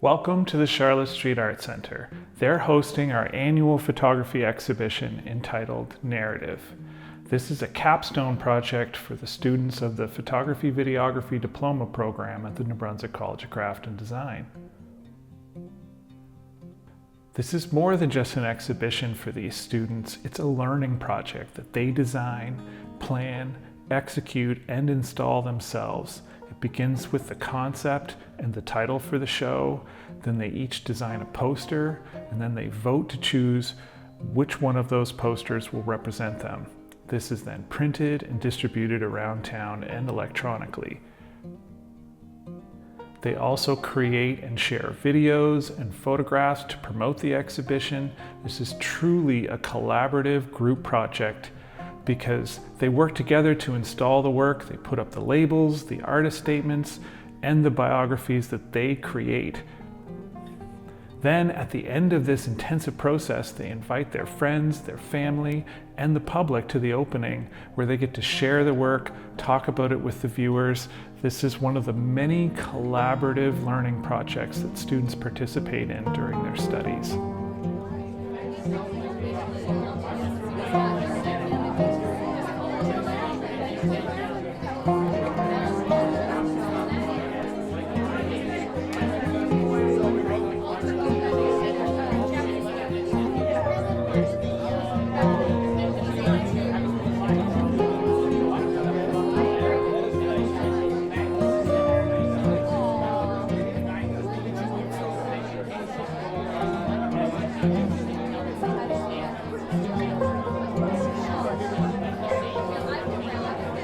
Welcome to the Charlotte Street Art Center. They're hosting our annual photography exhibition entitled Narrative. This is a capstone project for the students of the Photography Videography Diploma program at the New Brunswick College of Craft and Design. This is more than just an exhibition for these students. It's a learning project that they design, plan, execute, and install themselves. It begins with the concept and the title for the show, then they each design a poster, and then they vote to choose which one of those posters will represent them. This is then printed and distributed around town and electronically. They also create and share videos and photographs to promote the exhibition. This is truly a collaborative group project because they work together to install the work. They put up the labels, the artist statements, and the biographies that they create. Then at the end of this intensive process, they invite their friends, their family, and the public to the opening where they get to share the work, talk about it with the viewers. This is one of the many collaborative learning projects that students participate in during their studies.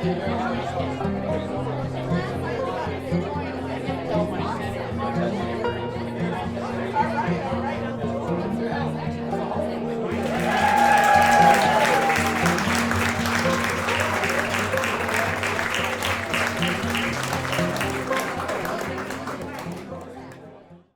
Yeah.